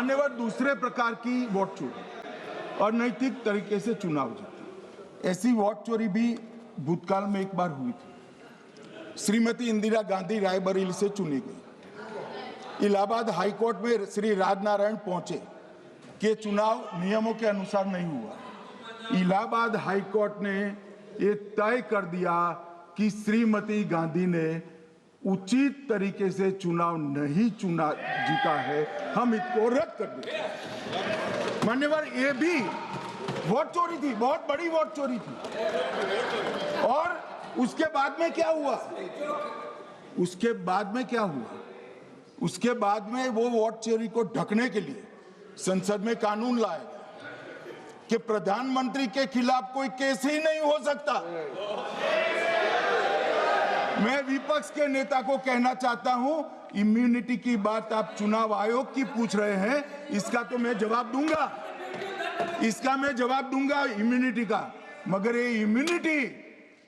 मान्यवर दूसरे प्रकार की वोट चोरी और नैतिक तरीके से चुनाव जीतना, ऐसी वोट चोरी भी भूतकाल में एक बार हुई थी। श्रीमती इंदिरा गांधी रायबरेली से चुनी गई। इलाहाबाद हाईकोर्ट में श्री राजनारायण पहुंचे कि चुनाव नियमों के अनुसार नहीं हुआ। इलाहाबाद हाईकोर्ट ने ये तय कर दिया कि श्रीमती गांधी ने उचित तरीके से चुनाव नहीं जीता है, हम इसको रद्द कर देते। मान्यवर, ये भी वोट चोरी थी, बहुत बड़ी वोट चोरी थी। और उसके बाद में क्या हुआ? उसके बाद में वो वोट चोरी को ढकने के लिए संसद में कानून लाया गया कि प्रधानमंत्री के खिलाफ कोई केस ही नहीं हो सकता। मैं विपक्ष के नेता को कहना चाहता हूं, इम्यूनिटी की बात आप चुनाव आयोग की पूछ रहे हैं, इसका तो मैं जवाब दूंगा, इम्यूनिटी का। मगर ये इम्यूनिटी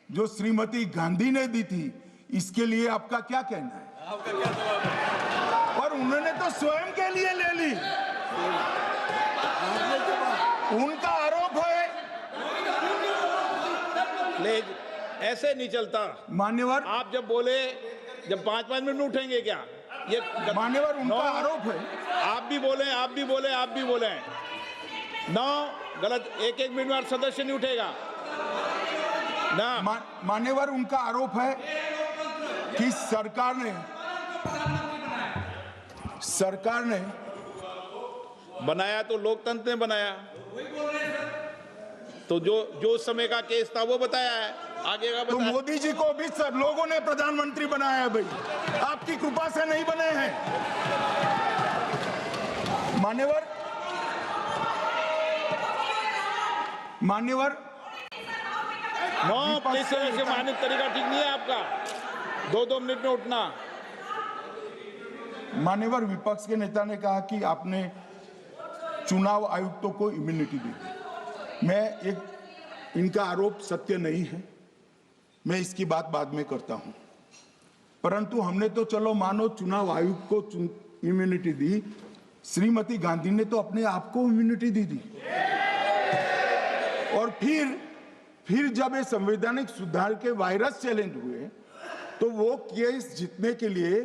जो श्रीमती गांधी ने दी थी, इसके लिए आपका क्या कहना है? आपका क्या जवाब है? और उन्होंने तो स्वयं के लिए ले ली। उनका आरोप है। ऐसे नहीं चलता मान्यवर। आप जब बोले, जब 5-5 मिनट उठेंगे क्या? ये मान्यवर, उनका आरोप है। आप भी बोले नौ गलत। 1-1 मिनट में सदस्य नहीं उठेगा ना। मान्यवर, उनका आरोप है कि सरकार ने बनाया तो लोकतंत्र ने बनाया, तो जो समय का केस था वो बताया है, आगे का तो मोदी जी को भी सब लोगों ने प्रधानमंत्री बनाया है भाई, आपकी कृपा से नहीं बने हैं। मान्यवर, प्लीज से मानित तरीका ठीक नहीं है आपका, 2-2 मिनट में उठना। मान्यवर, विपक्ष के नेता ने कहा कि आपने चुनाव आयुक्तों को इम्यूनिटी दी। इनका आरोप सत्य नहीं है, मैं इसकी बात बाद में करता हूं। परंतु हमने तो चलो मानो चुनाव आयुक्त को इम्यूनिटी दी, श्रीमती गांधी ने तो अपने आप को इम्यूनिटी दी। और फिर जब ये संवैधानिक सुधार के वायरस चैलेंज हुए, तो वो केस जीतने के लिए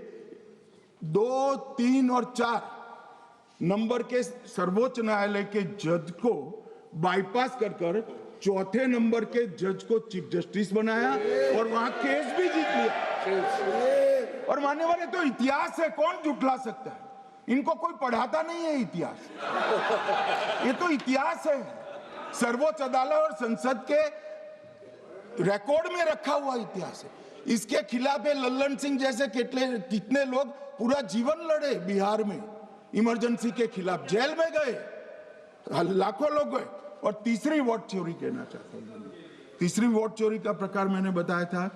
2, 3 और 4 नंबर के सर्वोच्च न्यायालय के जज को बाईपास कर चौथे नंबर के जज को चीफ जस्टिस बनाया और वहां केस भी जीत लिया। और मान्यवर, ये तो इतिहास है, कौन जुटला सकता है? इनको कोई पढ़ाता नहीं है इतिहास, ये तो इतिहास है, सर्वोच्च अदालत और संसद के रिकॉर्ड में रखा हुआ इतिहास है। इसके खिलाफ लल्लन सिंह जैसे कितने लोग पूरा जीवन लड़े बिहार में, इमरजेंसी के खिलाफ जेल में गए, लाखों लोग गए। और तीसरी वोट चोरी कहना चाहता हूं, तीसरी वोट चोरी का प्रकार मैंने बताया था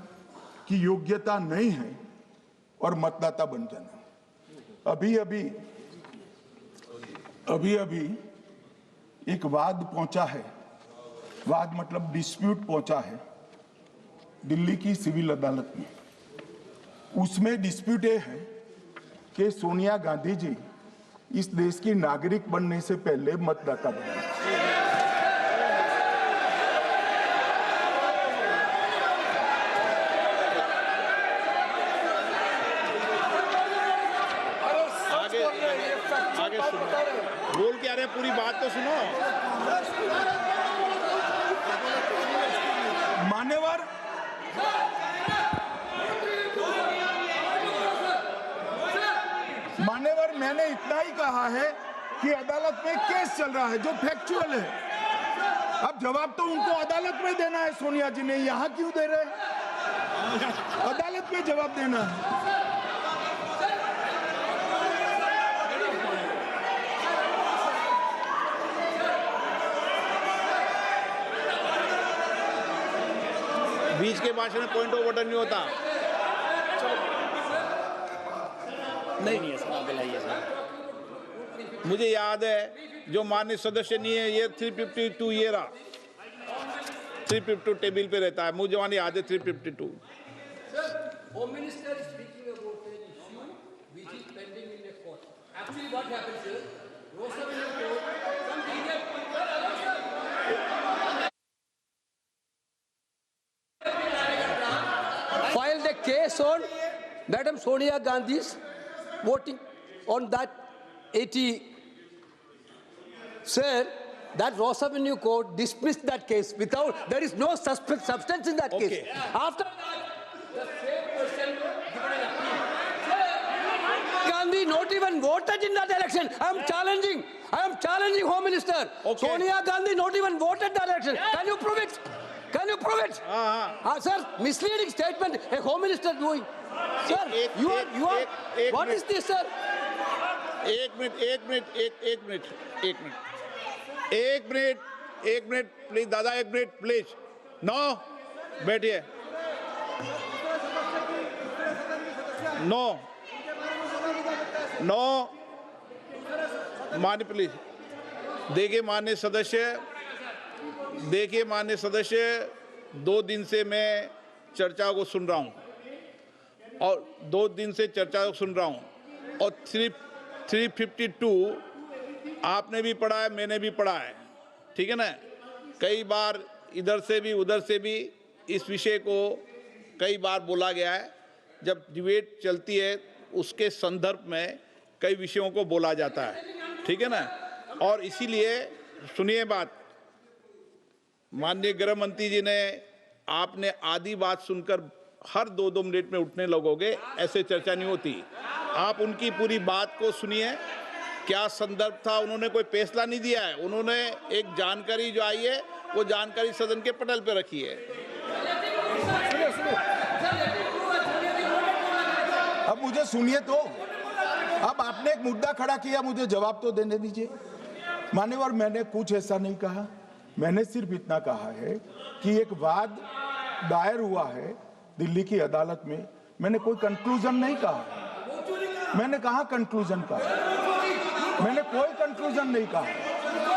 कि योग्यता नहीं है और मतदाता बन जाना। अभी एक वाद पहुंचा है, वाद मतलब डिस्प्यूट पहुंचा है दिल्ली की सिविल अदालत में। उसमें डिस्प्यूट ये है कि सोनिया गांधी जी इस देश की नागरिक बनने से पहले मतदाता बने। आगे सुनो, बोल क्या रहे, पूरी बात तो सुनो। मान्यवर, मैंने इतना ही कहा है कि अदालत में केस चल रहा है जो फैक्चुअल है। अब जवाब तो उनको अदालत में देना है, सोनिया जी ने यहां क्यों दे रहे? अदालत में जवाब देना है। बीच के भाषण में पॉइंट ऑफ ऑर्डर नहीं होता। नहीं है सर, मुझे याद है जो माननीय सदस्य नहीं है, ये 352 ये रहा, 352 टेबल पे रहता है, मुझे वहां याद है 352। Home Minister is speaking about an issue which is pending in the court. Actually, what happens is, वो based on Madam Sonia Gandhi's voting on that 80. Sir, that Ross Avenue Court dismissed that case without, there is no substance in that case. Okay. After that, the same person given an appeal. Sir, Gandhi not even voted in that election. I am challenging Home Minister. Okay. Sonia Gandhi not even voted that election. Can you prove it? Can you prove it? Sir, misleading statement a Home Minister doing. Sir, you are. What is this, sir? एक minute please दादा, एक minute please. No, बैठिए। No मान्य please. देखिए माननीय सदस्य, 2 दिन से मैं चर्चा को सुन रहा हूं और 2 दिन से चर्चा को सुन रहा हूं और 352 आपने भी पढ़ा है, मैंने भी पढ़ा है, ठीक है ना। कई बार इधर से भी उधर से भी इस विषय को कई बार बोला गया है। जब डिबेट चलती है उसके संदर्भ में कई विषयों को बोला जाता है, ठीक है ना। और इसीलिए सुनिए बात, माननीय गृह मंत्री जी ने, आपने आधी बात सुनकर हर 2-2 मिनट में उठने लगोगे, ऐसे चर्चा नहीं होती। आप उनकी पूरी बात को सुनिए, क्या संदर्भ था, उन्होंने कोई फैसला नहीं दिया है, उन्होंने एक जानकारी जो आई है वो जानकारी सदन के पटल पे रखी है। अब मुझे सुनिए तो, अब आपने एक मुद्दा खड़ा किया, मुझे जवाब तो देने दीजिए। मान्यवर, मैंने कुछ ऐसा नहीं कहा, मैंने सिर्फ इतना कहा है कि एक वाद दायर हुआ है दिल्ली की अदालत में, मैंने कोई कंक्लूजन नहीं कहा। मैंने कहा कंक्लूजन का, मैंने कोई कंक्लूजन नहीं कहा।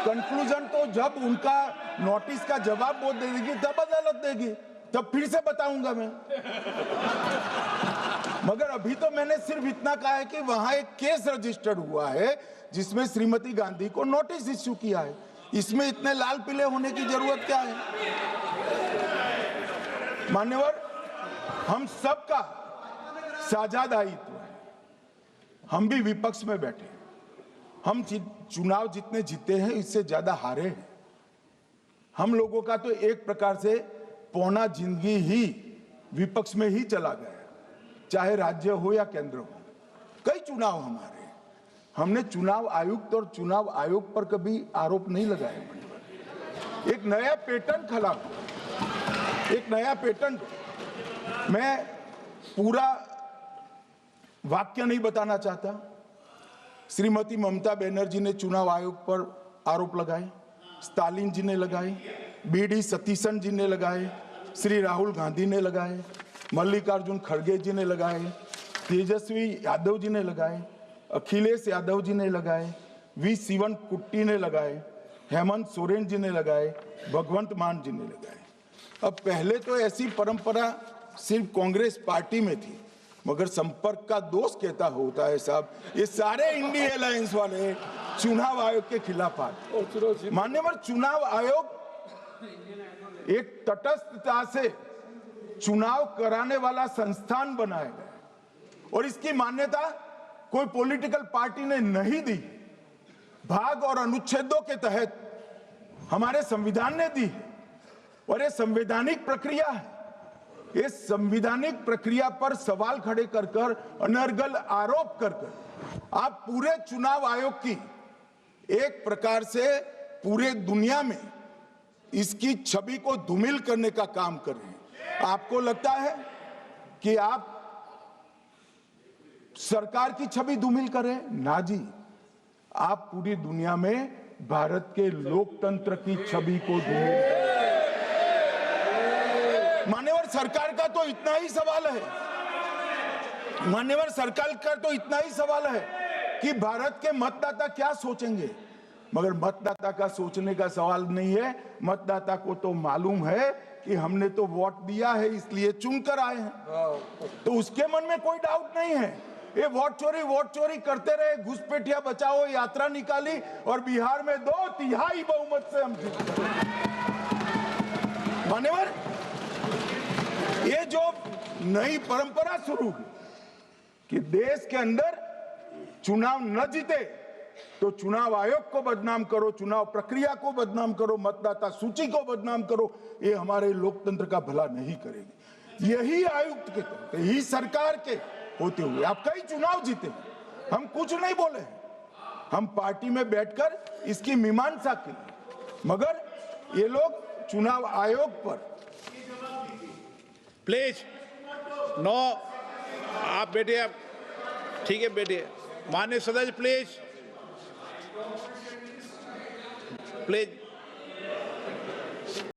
कंक्लूजन तो जब उनका नोटिस का जवाब वो दे देगी तब अदालत देगी, तब फिर से बताऊंगा मैं। मगर अभी तो मैंने सिर्फ इतना कहा है कि वहां एक केस रजिस्टर्ड हुआ है जिसमें श्रीमती गांधी को नोटिस इश्यू किया है। इसमें इतने लाल पीले होने की जरूरत क्या है? मान्यवर, हम सबका साझा दायित्व है, हम भी विपक्ष में बैठे, हम चुनाव जितने जीते हैं इससे ज्यादा हारे हैं। हम लोगों का तो एक प्रकार से पौना जिंदगी ही विपक्ष में ही चला गया, चाहे राज्य हो या केंद्र हो। कई चुनाव हमारे, हमने चुनाव आयुक्त और चुनाव आयोग पर कभी आरोप नहीं लगाया। एक नया पैटर्न खड़ा, एक नया पैटर्न। मैं पूरा वाक्य नहीं बताना चाहता। श्रीमती ममता बनर्जी ने चुनाव आयोग पर आरोप लगाए, स्टालिन जी ने लगाए, बीडी सतीशन जी ने लगाए, श्री राहुल गांधी ने लगाए, मल्लिकार्जुन खड़गे जी ने लगाए, तेजस्वी यादव जी ने लगाए, अखिलेश यादव जी ने लगाए, वी शिवन कुट्टी ने लगाए, हेमंत सोरेन जी ने लगाए, भगवंत मान जी ने लगाए। अब पहले तो ऐसी परंपरा सिर्फ कांग्रेस पार्टी में थी, मगर संपर्क का दोष कहता होता है साहब, ये सारे इंडिया अलायंस वाले चुनाव आयोग के खिलाफ आए। मान्यवर, चुनाव आयोग एक तटस्थता से चुनाव कराने वाला संस्थान बनाया गया और इसकी मान्यता कोई पॉलिटिकल पार्टी ने नहीं दी, भाग और अनुच्छेदों के तहत हमारे संविधान ने दी और ये संवैधानिक प्रक्रिया है। ये संवैधानिक प्रक्रिया पर सवाल खड़े कर कर, अनर्गल आरोप कर कर आप पूरे चुनाव आयोग की एक प्रकार से पूरे दुनिया में इसकी छवि को धूमिल करने का काम कर रहे हैं। आपको लगता है कि आप सरकार की छवि धूमिल करें? ना जी, आप पूरी दुनिया में भारत के लोकतंत्र की छवि को धूमिल करें। मान्यवर, सरकार का तो इतना ही सवाल है, मान्यवर सरकार का तो इतना ही सवाल है कि भारत के मतदाता क्या सोचेंगे, मगर मतदाता का सोचने का सवाल नहीं है। मतदाता को तो मालूम है कि हमने तो वोट दिया है इसलिए चुनकर आए हैं, तो उसके मन में कोई डाउट नहीं है। ये वोट चोरी करते रहे, घुसपैठिया बचाओ यात्रा निकाली और बिहार में 2/3 बहुमत से हम जीत गए। मान्यवर, ये जो नई परंपरा शुरू हुई कि देश के अंदर चुनाव न जीते तो चुनाव आयोग को बदनाम करो, चुनाव प्रक्रिया को बदनाम करो, मतदाता सूची को बदनाम करो, ये हमारे लोकतंत्र का भला नहीं करेगी। यही आयुक्त के तहत, यही सरकार के होते हुए आप कई चुनाव जीते हैं, हम कुछ नहीं बोले हैं, हम पार्टी में बैठकर इसकी मीमांसा की, मगर ये लोग चुनाव आयोग पर प्लीज नो, आप बैठिए, आप ठीक है बैठिए। माननीय सदस्य प्लीज प्लीज